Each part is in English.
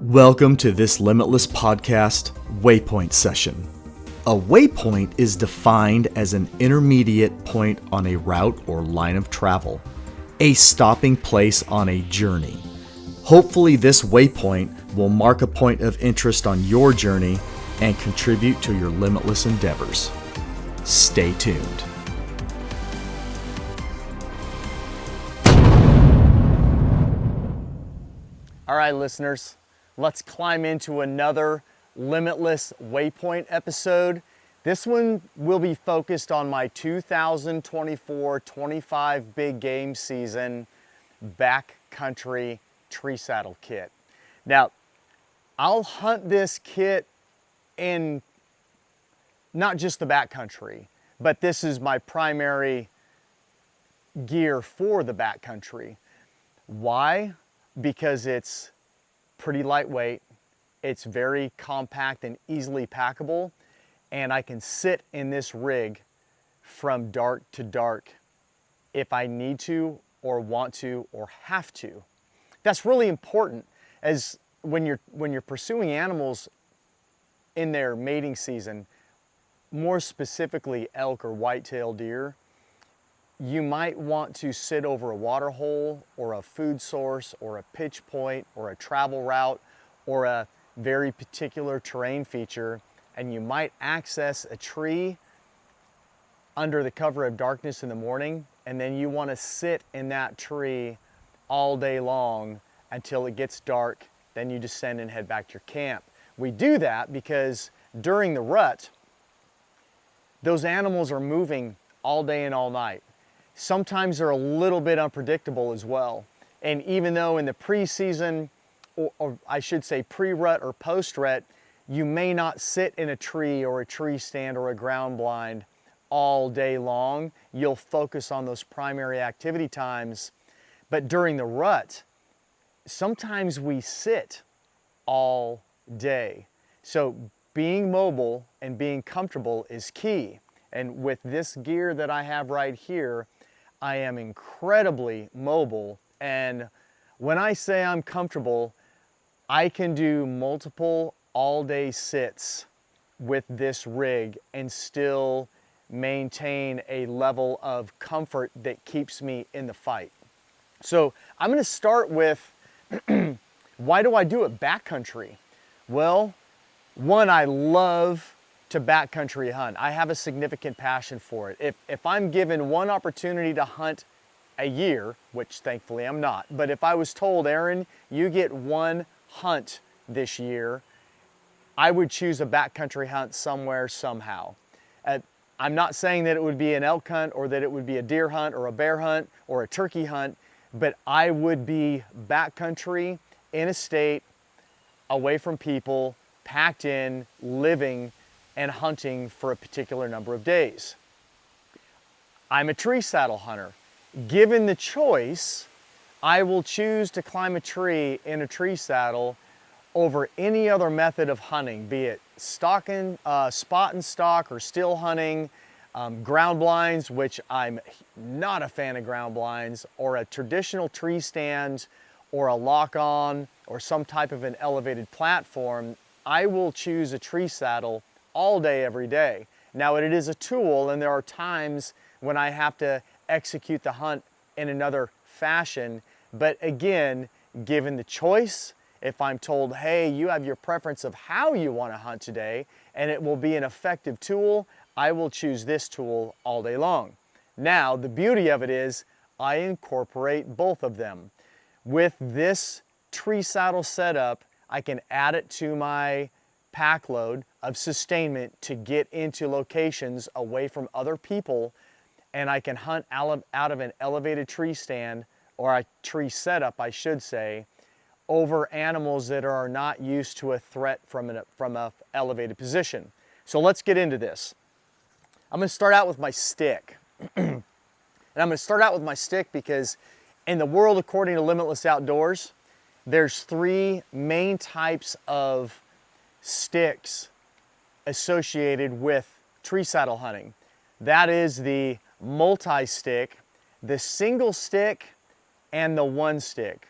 Welcome to this Limitless podcast Waypoint session. A waypoint is defined as an intermediate point on a route or line of travel, a stopping place on a journey. Hopefully this waypoint will mark a point of interest on your journey and contribute to your limitless endeavors. Stay tuned. All right, listeners, let's climb into another Limitless Waypoint episode. This one will be focused on my 2024-25 big game season Backcountry tree saddle kit. Now, I'll hunt this kit in not just the backcountry, but this is my primary gear for the backcountry. Why? Because it's pretty lightweight, it's very compact and easily packable, and I can sit in this rig from dark to dark if I need to or want to or have to. That's really important, as when you're pursuing animals in their mating season, more specifically elk or white-tailed deer, you might want to sit over a water hole or a food source or a pitch point or a travel route or a very particular terrain feature, and you might access a tree under the cover of darkness in the morning, and then you want to sit in that tree all day long until it gets dark. Then you descend and head back to your camp. We do that because during the rut, those animals are moving all day and all night. Sometimes they're a little bit unpredictable as well. And even though in the pre-season, or I should say pre-rut or post-rut, you may not sit in a tree or a tree stand or a ground blind all day long, you'll focus on those primary activity times. But during the rut, sometimes we sit all day. So being mobile and being comfortable is key. And with this gear that I have right here, I am incredibly mobile, and when I say I'm comfortable, I can do multiple all-day sits with this rig and still maintain a level of comfort that keeps me in the fight. So I'm going to start with why do I do it backcountry? Well, one, I love to backcountry hunt. I have a significant passion for it. If I'm given one opportunity to hunt a year, which thankfully I'm not, but if I was told, Aaron, you get one hunt this year, I would choose a backcountry hunt somewhere, somehow. I'm not saying that it would be an elk hunt or that it would be a deer hunt or a bear hunt or a turkey hunt, but I would be backcountry in a state, away from people, packed in, living, and hunting for a particular number of days. I'm a tree saddle hunter. Given the choice, I will choose to climb a tree in a tree saddle over any other method of hunting, be it spot and stalk or still hunting, ground blinds, which I'm not a fan of ground blinds, or a traditional tree stand, or a lock-on, or some type of an elevated platform. I will choose a tree saddle all day, every day. Now, it is a tool, and there are times when I have to execute the hunt in another fashion. But again, given the choice, if I'm told, hey, you have your preference of how you want to hunt today, and it will be an effective tool, I will choose this tool all day long. Now, the beauty of it is I incorporate both of them. With this tree saddle setup, I can add it to my pack load of sustainment to get into locations away from other people, and I can hunt out of an elevated tree stand, or a tree setup I should say, over animals that are not used to a threat from an elevated position. So let's get into this. I'm going to start out with my stick. And I'm going to start out with my stick because in the world according to Limitless Outdoors, there's three main types of sticks associated with tree saddle hunting. That is the multi-stick, the single stick, and the one stick.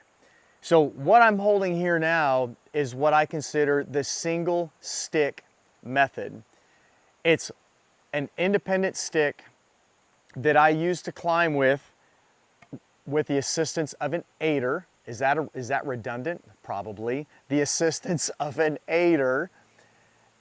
So what I'm holding here now is what I consider the single stick method. It's an independent stick that I use to climb with the assistance of an aider. Is that redundant? Probably. The assistance of an aider,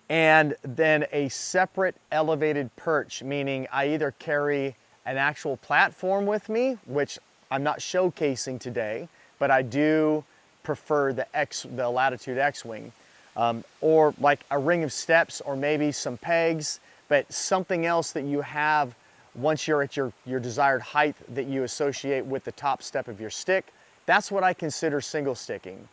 and then a separate elevated perch, meaning I either carry an actual platform with me, which I'm not showcasing today, but I do prefer the Latitude X-Wing, or like a ring of steps, or maybe some pegs, but something else that you have once you're at your desired height that you associate with the top step of your stick. That's what I consider single sticking.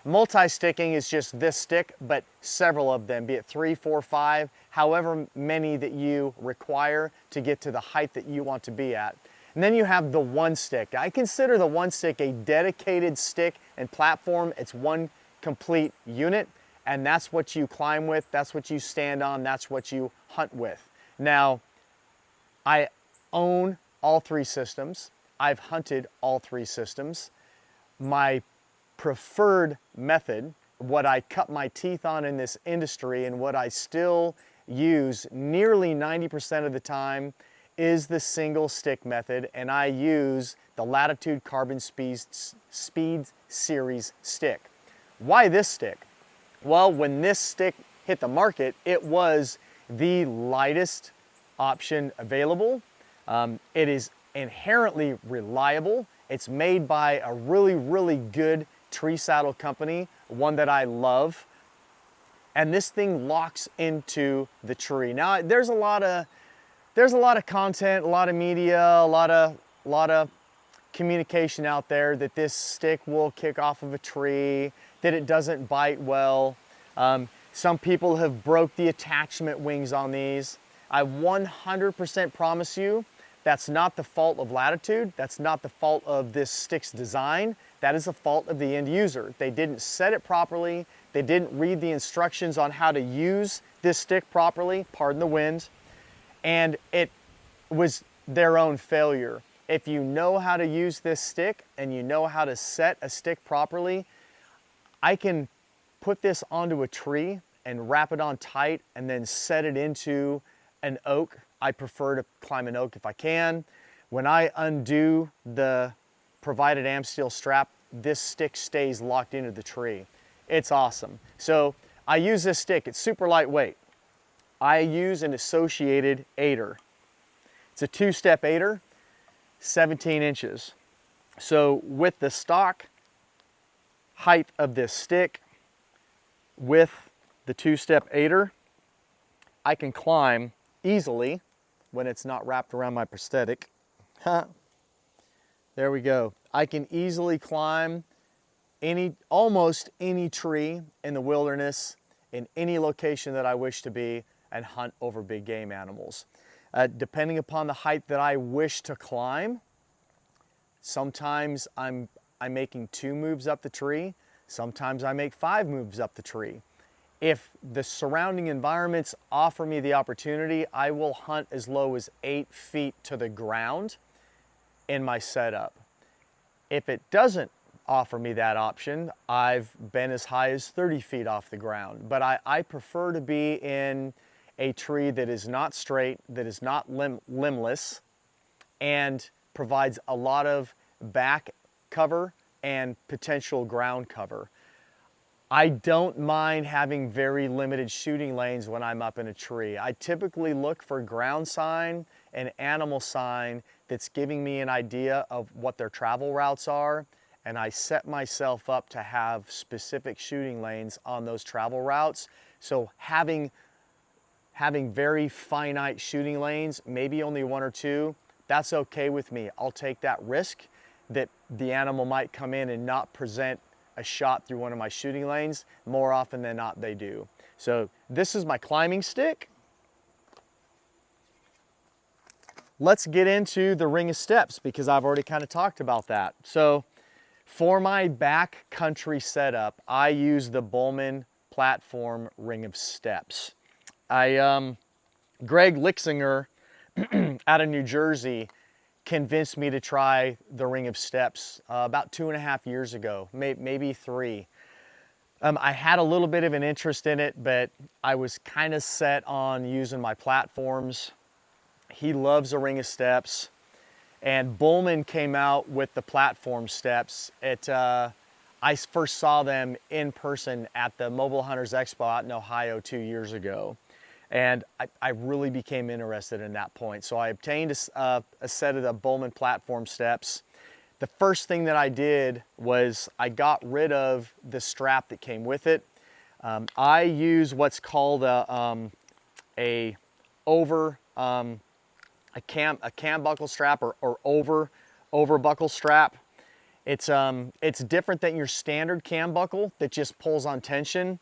Multi-sticking is just this stick, but several of them, be it 3, 4, 5, however many that you require to get to the height that you want to be at. And then you have the one stick. I consider the one stick a dedicated stick and platform. It's one complete unit, and that's what you climb with, that's what you stand on, that's what you hunt with. Now, I own all 3 systems. I've hunted all 3 systems. My preferred method, what I cut my teeth on in this industry and what I still use nearly 90% of the time, is the single stick method, and I use the Latitude Carbon Speed Series stick. Why this stick? Well, when this stick hit the market, it was the lightest option available. It is inherently reliable. It's made by a really, really good tree saddle company, one that I love. And this thing locks into the tree. Now, there's a lot of content, a lot of media, a lot of communication out there that this stick will kick off of a tree, that it doesn't bite well. Some people have broke the attachment wings on these. I 100% promise you that's not the fault of Latitude. That's not the fault of this stick's design. That is the fault of the end user. They didn't set it properly. They didn't read the instructions on how to use this stick properly, pardon the wind, and it was their own failure. If you know how to use this stick and you know how to set a stick properly, I can put this onto a tree and wrap it on tight and then set it into an oak. I prefer to climb an oak if I can. When I undo the provided amp steel strap, this stick stays locked into the tree. It's awesome. So I use this stick, it's super lightweight. I use an associated aider. It's a 2-step aider, 17 inches. So with the stock height of this stick, with the 2-step aider, I can climb easily when it's not wrapped around my prosthetic. There we go. I can easily climb almost any tree in the wilderness, in any location that I wish to be, and hunt over big game animals. Depending upon the height that I wish to climb, sometimes I'm making 2 moves up the tree, sometimes I make 5 moves up the tree. If the surrounding environments offer me the opportunity, I will hunt as low as 8 feet to the ground in my setup. If it doesn't offer me that option, I've been as high as 30 feet off the ground. But I prefer to be in a tree that is not straight, that is not limbless, and provides a lot of back cover and potential ground cover. I don't mind having very limited shooting lanes when I'm up in a tree. I typically look for ground sign and animal sign that's giving me an idea of what their travel routes are, and I set myself up to have specific shooting lanes on those travel routes. So having very finite shooting lanes, maybe only 1 or 2, that's okay with me. I'll take that risk that the animal might come in and not present a shot through one of my shooting lanes. More often than not, they do. So this is my climbing stick. Let's get into the ring of steps because I've already kind of talked about that. So for my backcountry setup, I use the Bullman Platform ring of steps. Greg Lixinger out of New Jersey convinced me to try the Ring of Steps about 2.5 years ago, maybe 3. I had a little bit of an interest in it, but I was kind of set on using my platforms. He loves a Ring of Steps, and Bullman came out with the platform steps. I first saw them in person at the Mobile Hunters Expo out in Ohio 2 years ago. And I really became interested in that point. So I obtained a set of the Bullman Platform steps. The first thing that I did was I got rid of the strap that came with it. I use what's called a cam buckle strap or over buckle strap. It's different than your standard cam buckle that just pulls on tension.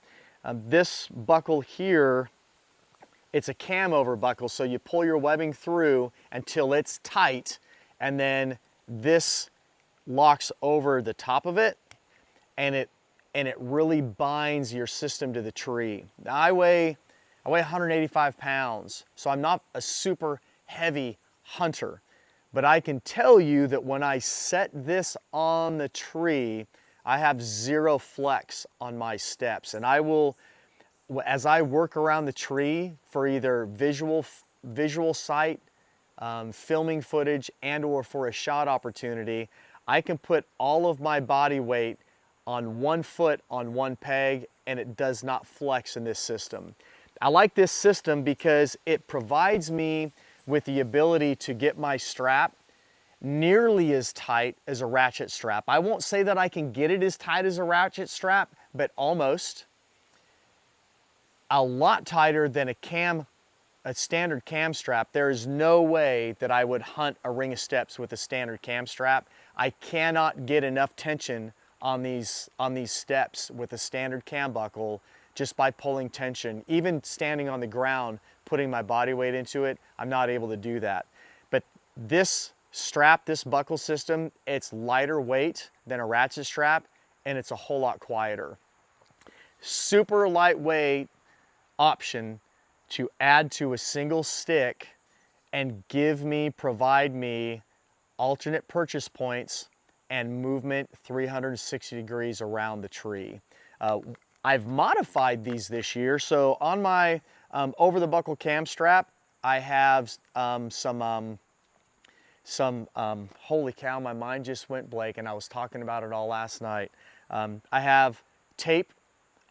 This buckle here, it's a cam over buckle, so you pull your webbing through until it's tight, and then this locks over the top of it, and it really binds your system to the tree. Now, I weigh 185 pounds, so I'm not a super heavy hunter, but I can tell you that when I set this on the tree, I have 0 flex on my steps, and I will, as I work around the tree for either visual sight, filming footage, and or for a shot opportunity, I can put all of my body weight on one foot on one peg, and it does not flex in this system. I like this system because it provides me with the ability to get my strap nearly as tight as a ratchet strap. I won't say that I can get it as tight as a ratchet strap, but almost. A lot tighter than a standard cam strap. There is no way that I would hunt a Ring of Steps with a standard cam strap. I cannot get enough tension on these steps with a standard cam buckle just by pulling tension. Even standing on the ground, putting my body weight into it, I'm not able to do that. But this strap, this buckle system, it's lighter weight than a ratchet strap, and it's a whole lot quieter. Super lightweight option to add to a single stick and provide me alternate purchase points and movement 360 degrees around the tree. I've modified these this year. So on my over the buckle cam strap, I have holy cow, my mind just went blank, and I was talking about it all last night. I have tape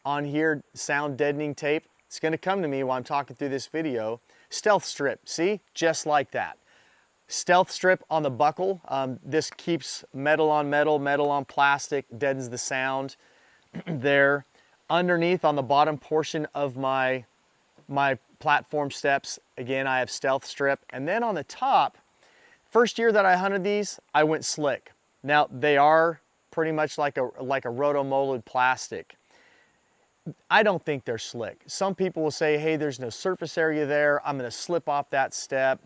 on here, sound deadening tape. It's gonna come to me while I'm talking through this video. Stealth strip, see? Just like that. Stealth strip on the buckle. This keeps metal on metal, metal on plastic, deadens the sound there. Underneath on the bottom portion of my platform steps, again, I have stealth strip. And then on the top, first year that I hunted these, I went slick. Now, they are pretty much like a rotomolded plastic. I don't think they're slick. Some people will say, hey, there's no surface area there, I'm gonna slip off that step.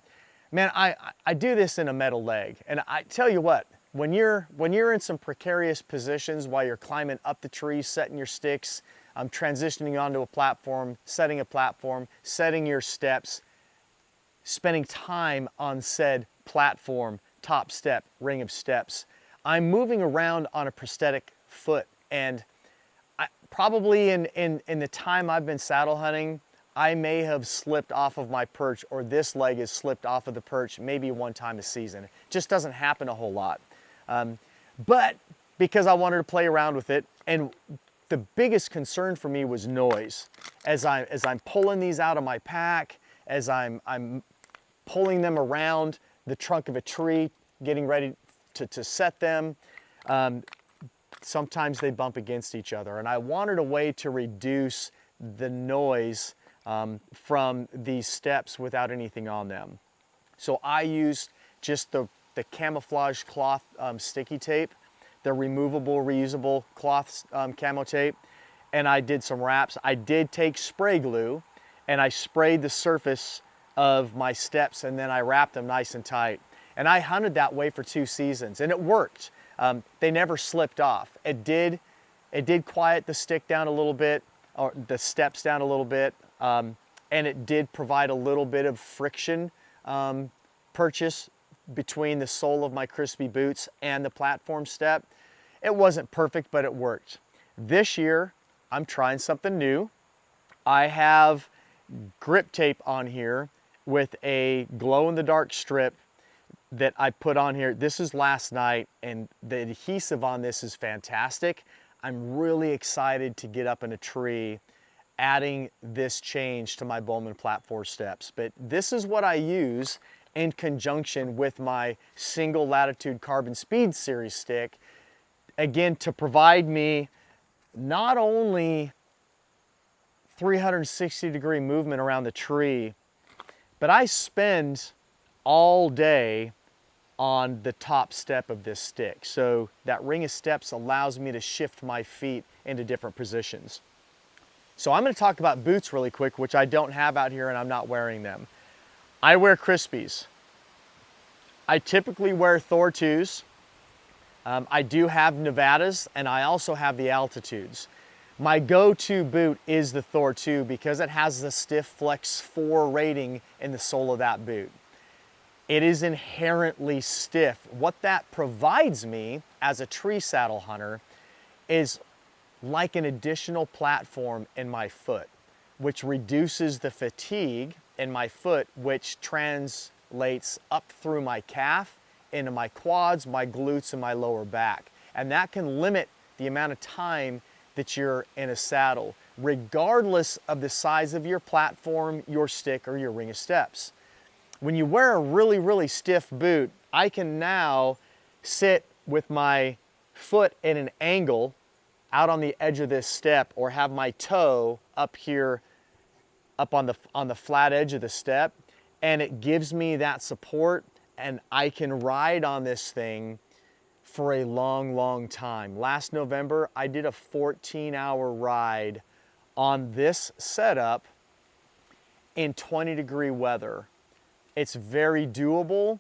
Man, I do this in a metal leg, and I tell you what, when you're in some precarious positions while you're climbing up the tree, setting your sticks, transitioning onto a platform, setting your steps, spending time on said platform, top step, Ring of Steps, I'm moving around on a prosthetic foot, and probably in the time I've been saddle hunting, I may have slipped off of my perch, or this leg has slipped off of the perch maybe one time a season. It just doesn't happen a whole lot. But because I wanted to play around with it, and the biggest concern for me was noise. As I'm pulling these out of my pack, as I'm pulling them around the trunk of a tree, getting ready to set them, sometimes they bump against each other, and I wanted a way to reduce the noise from these steps without anything on them. So I used just the camouflage cloth sticky tape, the removable, reusable cloth camo tape, and I did some wraps. I did take spray glue, and I sprayed the surface of my steps, and then I wrapped them nice and tight. And I hunted that way for 2 seasons, and it worked. They never slipped off. It did quiet the stick down a little bit, or the steps down a little bit, and it did provide a little bit of friction purchase between the sole of my Crispi boots and the platform step. It wasn't perfect, but it worked. This year, I'm trying something new. I have grip tape on here with a glow-in-the-dark strip that I put on here. This is last night, and the adhesive on this is fantastic. I'm really excited to get up in a tree adding this change to my Bullman Platform steps. But this is what I use in conjunction with my single Latitude Carbon Speed Series stick, again, to provide me not only 360-degree movement around the tree, but I spend all day on the top step of this stick. So that ring of steps allows me to shift my feet into different positions. So I'm going to talk about boots really quick, which I don't have out here and I'm not wearing them. I wear Crispis. I typically wear Thor IIs. I do have Nevadas, and I also have the Altitudes. My go-to boot is the Thor II because it has the stiff flex 4 rating in the sole of that boot. It is inherently stiff. What that provides me as a tree saddle hunter is like an additional platform in my foot, which reduces the fatigue in my foot, which translates up through my calf, into my quads, my glutes, and my lower back. And that can limit the amount of time that you're in a saddle, regardless of the size of your platform, your stick, or your ring of steps. When you wear a really, really stiff boot, I can now sit with my foot at an angle out on the edge of this step, or have my toe up here, up on the flat edge of the step, and it gives me that support, and I can ride on this thing for a long, long time. Last November, I did a 14-hour ride on this setup in 20-degree weather. It's very doable.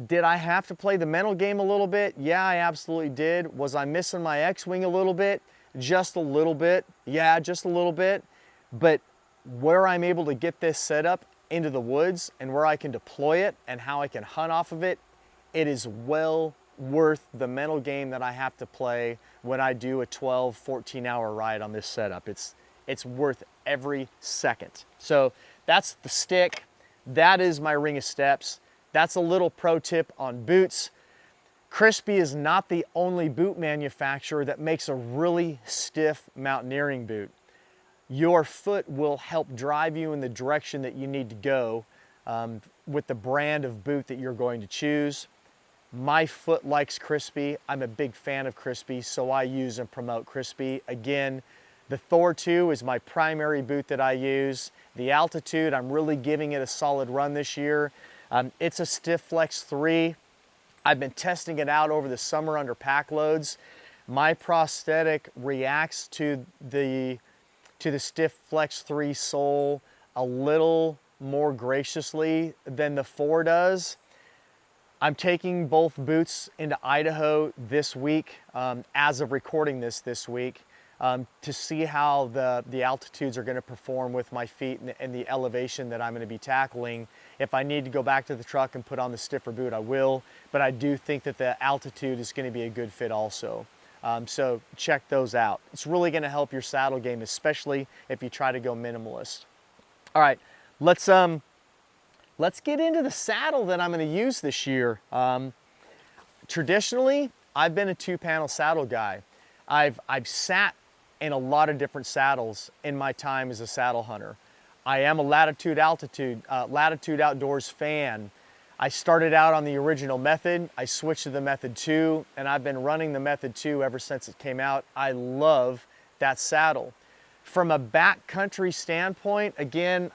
Did I have to play the mental game a little bit? Yeah, I absolutely did. Was I missing my X-wing a little bit? Just a little bit. Yeah, just a little bit. But where I'm able to get this set up into the woods and where I can deploy it and how I can hunt off of it, it is well worth the mental game that I have to play when I do a 12, 14-hour ride on this setup. It's worth every second. So that's the stick. That is my ring of steps. That's a little pro tip on boots. Crispi is not the only boot manufacturer that makes a really stiff mountaineering boot. Your foot will help drive you in the direction that you need to go with the brand of boot that you're going to choose. My foot likes Crispi. I'm a big fan of Crispi, so I use and promote Crispi. Again, the Thor II is my primary boot that I use. The Altitude, I'm really giving it a solid run this year. It's a stiff flex 3. I've been testing it out over the summer under pack loads. My prosthetic reacts to the stiff flex 3 sole a little more graciously than the 4 does. I'm taking both boots into Idaho this week, as of recording this week, to see how the altitudes are going to perform with my feet and the elevation that I'm going to be tackling. If I need to go back to the truck and put on the stiffer boot, I will, but I do think that the Altitude is going to be a good fit also. So check those out. It's really going to help your saddle game, especially if you try to go minimalist. All right, let's get into the saddle that I'm going to use this year. Traditionally, I've been a 2-panel saddle guy. I've sat in a lot of different saddles in my time as a saddle hunter. I am a Latitude Outdoors fan. I started out on the original Method. I switched to the Method 2, and I've been running the Method 2 ever since it came out. I love that saddle. From a backcountry standpoint, again,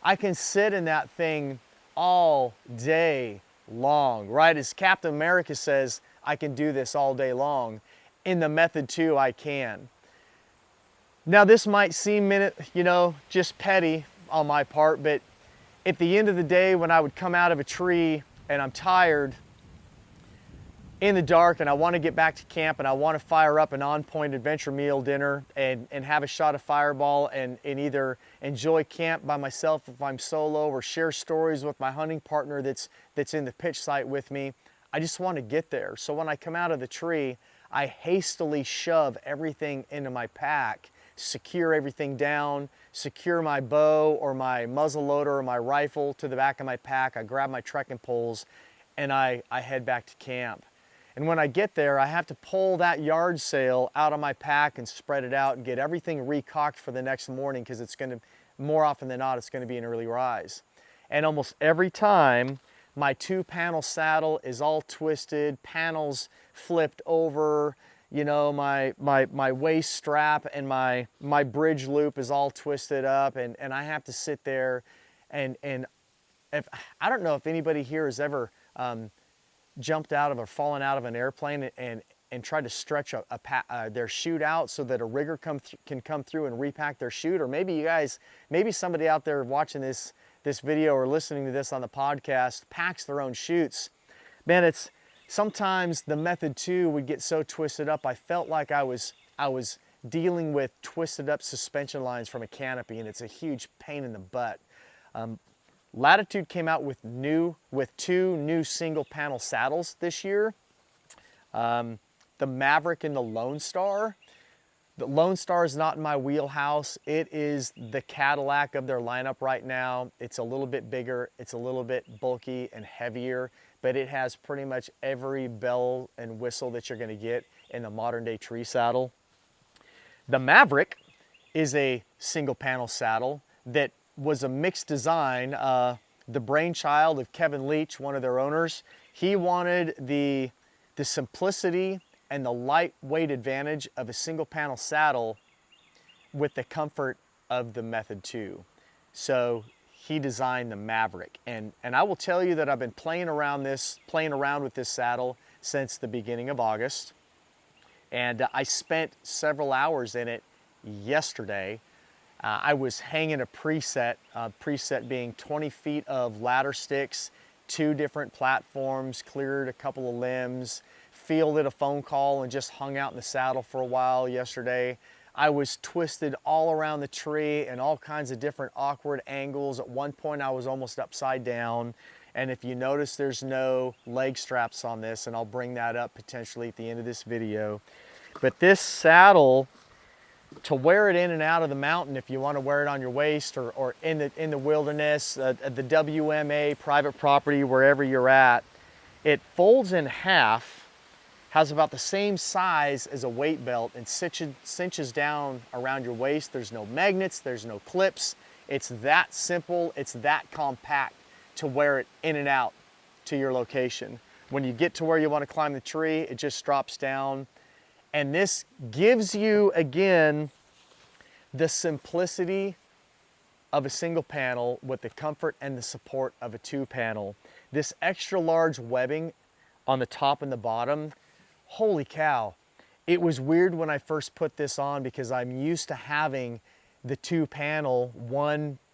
I can sit in that thing all day long, right? As Captain America says, I can do this all day long. In the Method 2, I can. Now, this might seem, just petty on my part, but at the end of the day, when I would come out of a tree and I'm tired, in the dark and I want to get back to camp and I want to fire up an on-point adventure meal dinner and have a shot of Fireball and either enjoy camp by myself if I'm solo or share stories with my hunting partner that's in the pitch site with me. I just want to get there. So when I come out of the tree, I hastily shove everything into my pack, secure everything down, secure my bow or my muzzle loader or my rifle to the back of my pack. I grab my trekking poles and I head back to camp. And when I get there, I have to pull that yard sail out of my pack and spread it out and get everything recocked for the next morning because it's going to, more often than not, it's going to be an early rise. And almost every time, my 2-panel saddle is all twisted, panels flipped over, you know, my waist strap and my bridge loop is all twisted up, and I have to sit there and if, I don't know if anybody here has ever jumped out of or fallen out of an airplane and tried to stretch their chute out so that a rigger can come through and repack their chute. Or maybe you guys, maybe somebody out there watching this video or listening to this on the podcast packs their own chutes. Man, it's sometimes the Method 2 would get so twisted up. I felt like I was dealing with twisted up suspension lines from a canopy, and it's a huge pain in the butt. Latitude came out with 2 new single panel saddles this year. The Maverick and the Lone Star. The Lone Star is not in my wheelhouse. It is the Cadillac of their lineup right now. It's a little bit bigger, it's a little bit bulky and heavier, but it has pretty much every bell and whistle that you're gonna get in a modern day tree saddle. The Maverick is a single panel saddle that was a mixed design. The brainchild of Kevin Leach, one of their owners. He wanted the simplicity and the lightweight advantage of a single panel saddle with the comfort of the Method 2. So he designed the Maverick. And I will tell you that I've been playing around with this saddle since the beginning of August. And I spent several hours in it yesterday. I was hanging a preset being 20 feet of ladder sticks, 2 different platforms, cleared a couple of limbs, fielded a phone call and just hung out in the saddle for a while yesterday. I was twisted all around the tree in all kinds of different awkward angles. At one point I was almost upside down. And if you notice, there's no leg straps on this, and I'll bring that up potentially at the end of this video. But this saddle, to wear it in and out of the mountain, if you want to wear it on your waist or in the wilderness, the WMA, private property, wherever you're at, it folds in half, has about the same size as a weight belt, and cinches down around your waist. There's no magnets, there's no clips. It's that simple, it's that compact to wear it in and out to your location. When you get to where you want to climb the tree, it just drops down. And this gives you, again, the simplicity of a single panel with the comfort and the support of a 2-panel. This extra large webbing on the top and the bottom, holy cow. It was weird when I first put this on because I'm used to having the 2-panel,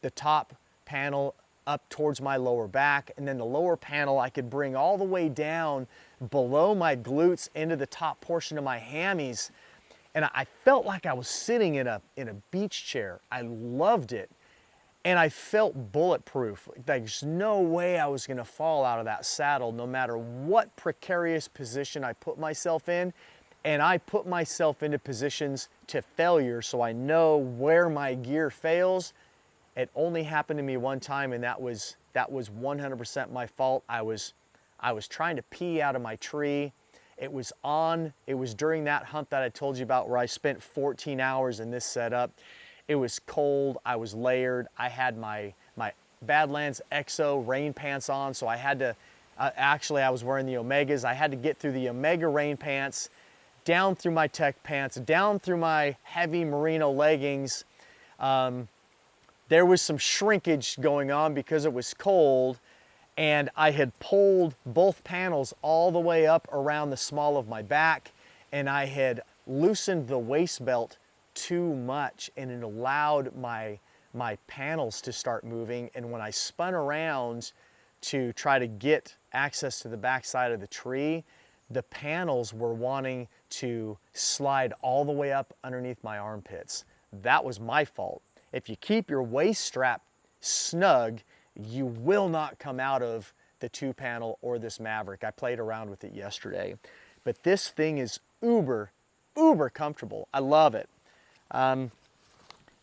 the top panel up towards my lower back, and then the lower panel I could bring all the way down below my glutes into the top portion of my hammies. And I felt like I was sitting in a beach chair. I loved it. And I felt bulletproof. There's no way I was gonna fall out of that saddle no matter what precarious position I put myself in. And I put myself into positions to failure so I know where my gear fails. It only happened to me one time, and that was 100% my fault. I was trying to pee out of my tree. It was during that hunt that I told you about where I spent 14 hours in this setup. It was cold, I was layered. I had my Badlands Exo rain pants on, so I had to, actually I was wearing the Omegas. I had to get through the Omega rain pants, down through my tech pants, down through my heavy merino leggings. There was some shrinkage going on because it was cold, and I had pulled both panels all the way up around the small of my back, and I had loosened the waist belt too much, and it allowed my panels to start moving. And when I spun around to try to get access to the back side of the tree, the panels were wanting to slide all the way up underneath my armpits. That was my fault. If you keep your waist strap snug, you will not come out of the 2-panel or this Maverick. I played around with it yesterday, but this thing is uber comfortable. I love it.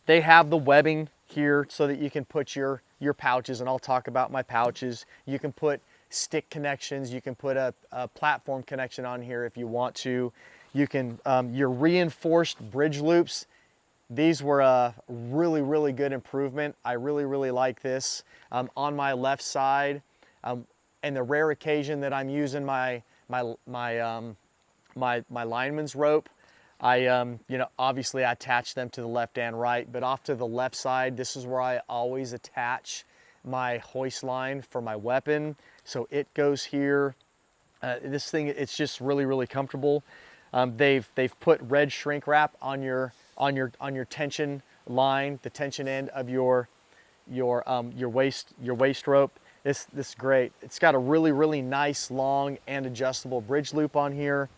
They have the webbing here so that you can put your pouches, and I'll talk about my pouches. You can put stick connections, you can put a platform connection on here if you want to. You can, your reinforced bridge loops, these were a really good improvement. I really like this. On my left side, and the rare occasion that I'm using my lineman's rope, you know, obviously I attach them to the left and right, but off to the left side, this is where I always attach my hoist line for my weapon. So it goes here. This thing, it's just really comfortable. They've put red shrink wrap on your tension line, the tension end of your waist rope. This is great. It's got a really nice long and adjustable bridge loop on here.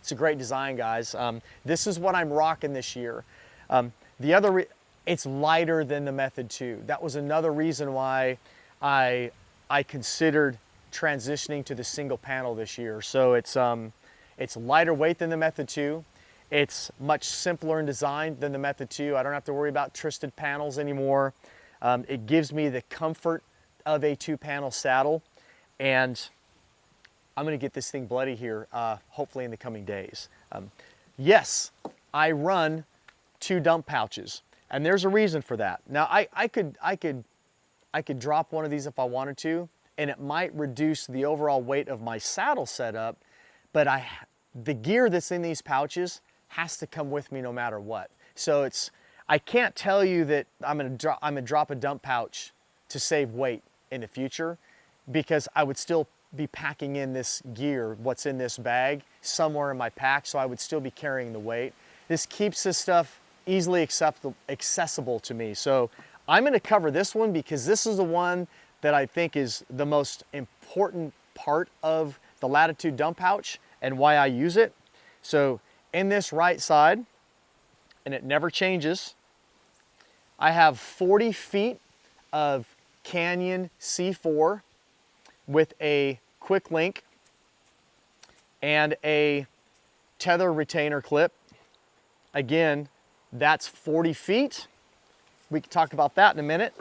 It's a great design, guys. This is what I'm rocking this year. It's lighter than the Method 2. That was another reason why I considered transitioning to the single panel this year. So it's lighter weight than the Method 2. It's much simpler in design than the Method 2. I don't have to worry about twisted panels anymore. It gives me the comfort of a 2-panel saddle, and I'm gonna get this thing bloody here, hopefully in the coming days. Yes, I run 2 dump pouches, and there's a reason for that. Now, I could drop one of these if I wanted to, and it might reduce the overall weight of my saddle setup, but the gear that's in these pouches has to come with me no matter what. So I can't tell you that I'm gonna drop a dump pouch to save weight in the future, because I would still be packing in this gear, what's in this bag, somewhere in my pack, so I would still be carrying the weight. This keeps this stuff easily accessible to me. So I'm gonna cover this one because this is the one that I think is the most important part of the Latitude dump pouch and why I use it. So in this right side, and it never changes, I have 40 feet of Canyon C4 with a quick link and a tether retainer clip. Again, that's 40 feet. We can talk about that in a minute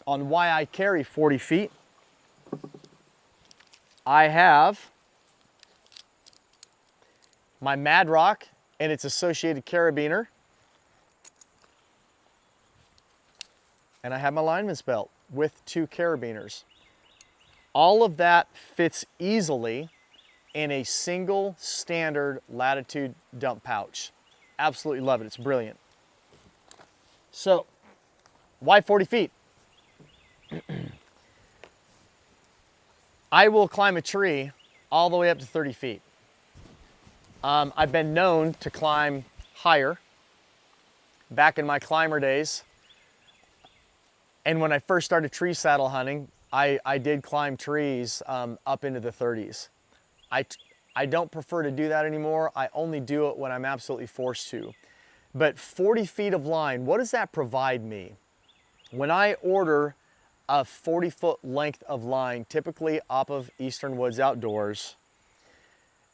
on why I carry 40 feet. I have my Mad Rock and its associated carabiner. And I have my lineman's belt with 2 carabiners. All of that fits easily in a single standard Latitude dump pouch. Absolutely love it, it's brilliant. So, why 40 feet? I will climb a tree all the way up to 30 feet. I've been known to climb higher back in my climber days. And when I first started tree saddle hunting, I did climb trees up into the 30s. I don't prefer to do that anymore. I only do it when I'm absolutely forced to. But 40 feet of line, what does that provide me? When I order a 40-foot length of line, typically off of Eastern Woods Outdoors,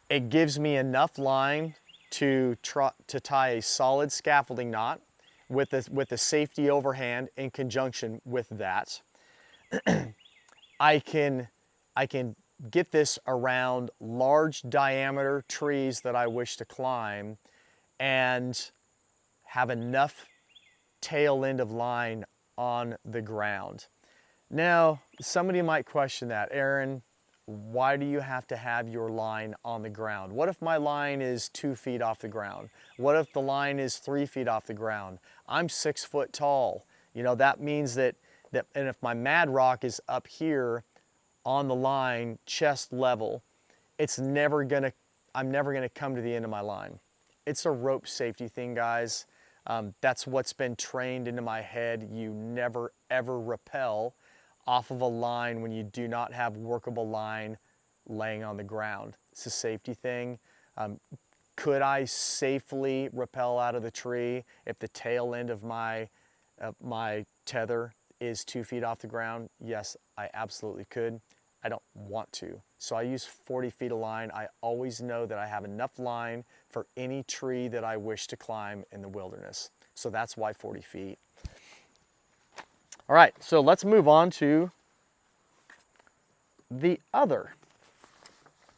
it gives me enough line to tie a solid scaffolding knot with a safety overhand in conjunction with that. I can get this around large diameter trees that I wish to climb and have enough tail end of line on the ground. Now, somebody might question that, Aaron, why do you have to have your line on the ground? What if my line is 2 feet off the ground? What if the line is 3 feet off the ground? I'm 6 foot tall. You know, that means that and if my Mad Rock is up here on the line, chest level, I'm never gonna come to the end of my line. It's a rope safety thing, guys. That's what's been trained into my head. You never ever rappel off of a line when you do not have workable line laying on the ground. It's a safety thing. Could I safely rappel out of the tree if the tail end of my tether is 2 feet off the ground? Yes, I absolutely could. I don't want to. So I use 40 feet of line. I always know that I have enough line for any tree that I wish to climb in the wilderness. So that's why 40 feet. All right, so let's move on to the other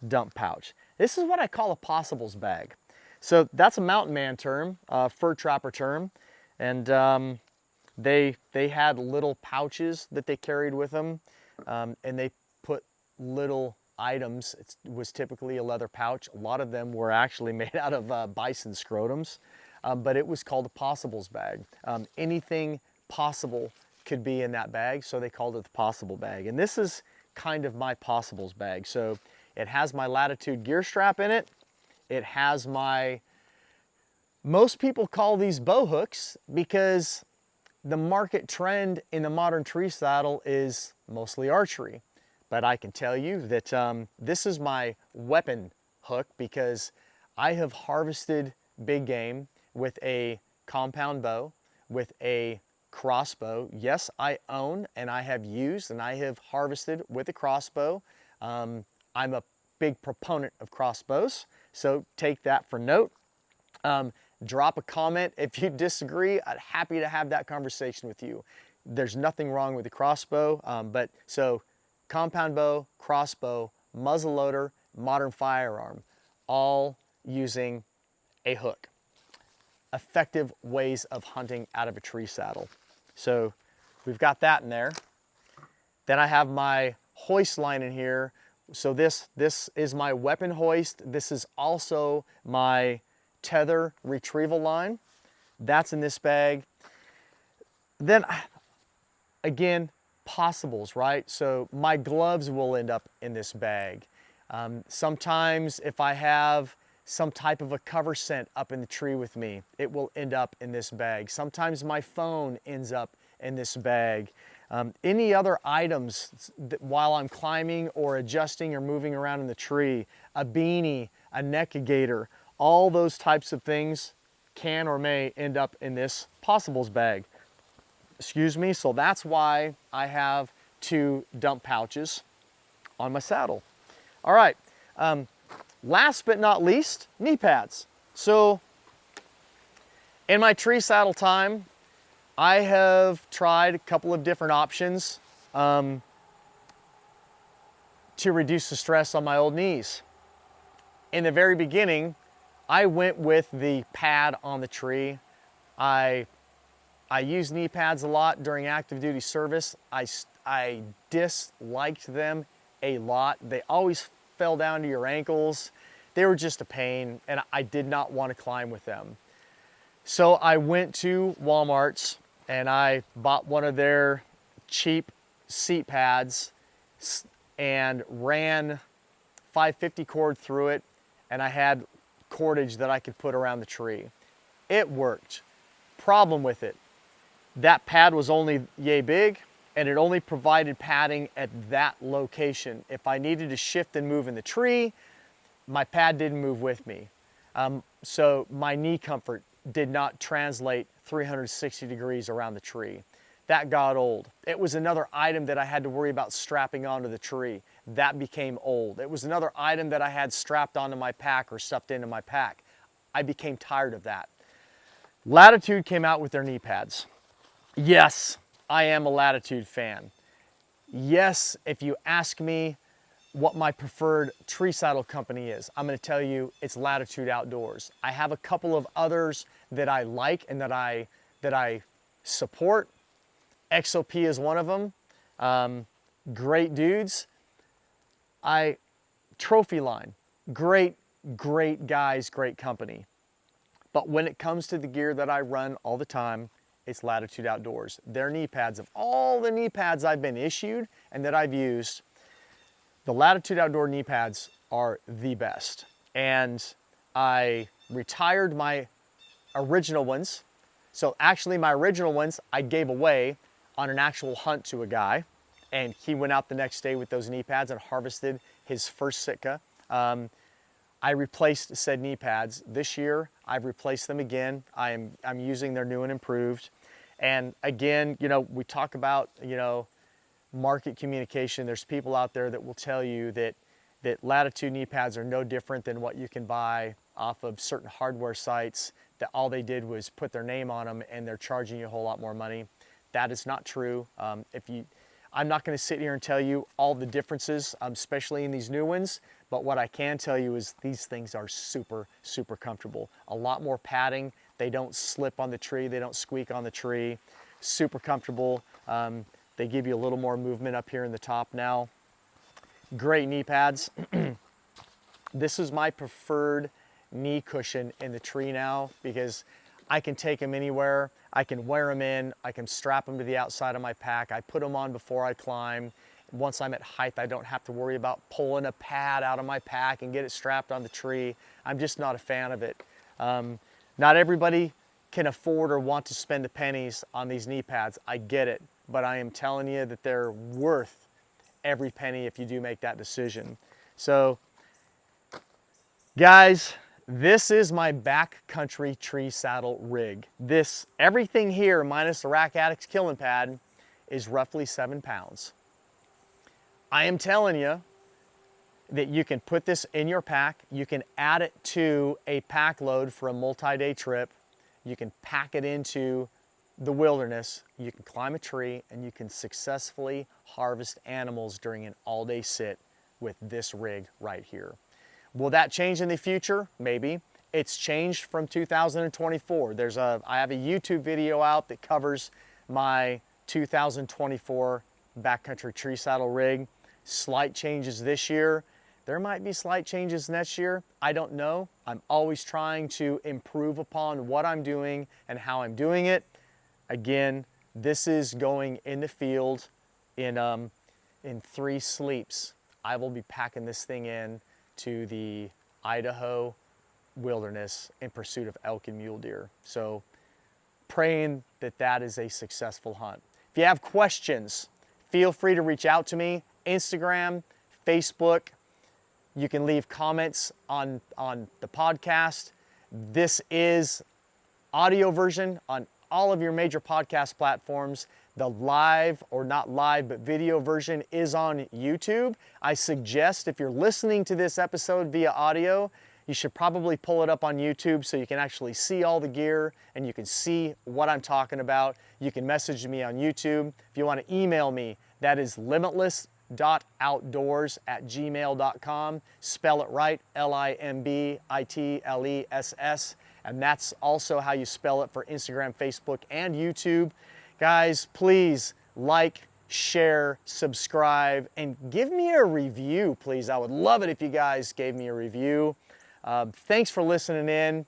dump pouch. This is what I call a possibles bag. So that's a mountain man term, fur trapper term. And they had little pouches that they carried with them, and they put little items. It was typically a leather pouch. A lot of them were actually made out of bison scrotums, but it was called a possibles bag. Anything possible could be in that bag, so they called it the possible bag. And this is kind of my possibles bag. So it has my Latitude gear strap in it. It has my, most people call these bow hooks because the market trend in the modern tree saddle is mostly archery. But I can tell you that this is my weapon hook because I have harvested big game with a compound bow, with a crossbow. Yes, I own and I have used and I have harvested with a crossbow. I'm a big proponent of crossbows, so take that for note. Drop a comment if you disagree. I'm happy to have that conversation with you. There's nothing wrong with the crossbow, but so compound bow, crossbow, muzzleloader, modern firearm, all using a hook. Effective ways of hunting out of a tree saddle. So we've got that in there. Then I have my hoist line in here. So this is my weapon hoist. This is also my tether retrieval line. That's in this bag. Then again, possibles, right? So my gloves will end up in this bag. Sometimes if I have some type of a cover scent up in the tree with me, it will end up in this bag. Sometimes my phone ends up in this bag. Any other items that while I'm climbing or adjusting or moving around in the tree, a beanie, a neck gaiter, all those types of things can or may end up in this possibles bag. Excuse me, so that's why I have 2 dump pouches on my saddle. All right, last but not least, knee pads. So in my tree saddle time, I have tried a couple of different options to reduce the stress on my old knees. In the very beginning, I went with the pad on the tree. I used knee pads a lot during active duty service. I disliked them a lot. They always fell down to your ankles. They were just a pain, and I did not want to climb with them. So I went to Walmart's and I bought one of their cheap seat pads and ran 550 cord through it, and I had cordage that I could put around the tree. It worked. Problem with it, that pad was only yay big, and it only provided padding at that location. If I needed to shift and move in the tree, my pad didn't move with me. So my knee comfort did not translate 360 degrees around the tree. That got old. It was another item that I had to worry about strapping onto the tree. That became old. It was another item that I had strapped onto my pack or stuffed into my pack. I became tired of that. Latitude came out with their knee pads. Yes, I am a Latitude fan. Yes, if you ask me what my preferred tree saddle company is, I'm going to tell you it's Latitude Outdoors. I have a couple of others that I like and that I support. XOP is one of them. Great dudes. Trophy line, great guys, great company. But when it comes to the gear that I run all the time, it's Latitude Outdoors. Their knee pads, of all the knee pads I've been issued and that I've used, the Latitude Outdoor knee pads are the best. And I retired my original ones. So actually my original ones I gave away on an actual hunt to a guy. and he went out the next day with those knee pads and harvested his first Sitka. I replaced said knee pads. This year, I've replaced them again. I'm using their new and improved. And again, you know, we talk about, you know, market communication. There's people out there that will tell you that Latitude knee pads are no different than what you can buy off of certain hardware sites, that all they did was put their name on them and they're charging you a whole lot more money. That is not true. I'm not going to sit here and tell you all the differences, especially in these new ones, but what I can tell you is these things are super, super comfortable. A lot more padding. They don't slip on the tree. They don't squeak on the tree. Super comfortable. They give you a little more movement up here in the top now. Great knee pads. This is my preferred knee cushion in the tree now because I can take them anywhere. I can wear them in. I can strap them to the outside of my pack. I put them on before I climb. Once I'm at height, I don't have to worry about pulling a pad out of my pack and get it strapped on the tree. I'm just not a fan of it. Not everybody can afford or want to spend the pennies on these knee pads. I get it, but I am telling you that they're worth every penny if you do make that decision. So, guys, this is my backcountry tree saddle rig. Everything here minus the Rack Addicts killing pad is roughly 7 pounds. I am telling you that you can put this in your pack. You can add it to a pack load for a multi-day trip. You can pack it into the wilderness. You can climb a tree and you can successfully harvest animals during an all-day sit with this rig right here. Will that change in the future? Maybe. It's changed from 2024. I have a YouTube video out that covers my 2024 backcountry tree saddle rig. Slight changes this year. There might be slight changes next year. I don't know. I'm always trying to improve upon what I'm doing and how I'm doing it. Again, this is going in the field in 3 sleeps. I will be packing this thing in to the Idaho wilderness in pursuit of elk and mule deer. So praying that that is a successful hunt. If you have questions, feel free to reach out to me. Instagram, Facebook. You can leave comments on the podcast. This is audio version on all of your major podcast platforms. The live, or not live, but video version is on YouTube. I suggest if you're listening to this episode via audio, you should probably pull it up on YouTube so you can actually see all the gear and you can see what I'm talking about. You can message me on YouTube. If you want to email me, that is limitless.outdoors@gmail.com. Spell it right, LIMB-itless. And that's also how you spell it for Instagram, Facebook, and YouTube. Guys, please like, share, subscribe, and give me a review, please. I would love it if you guys gave me a review. Thanks for listening in.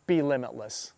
Be limitless.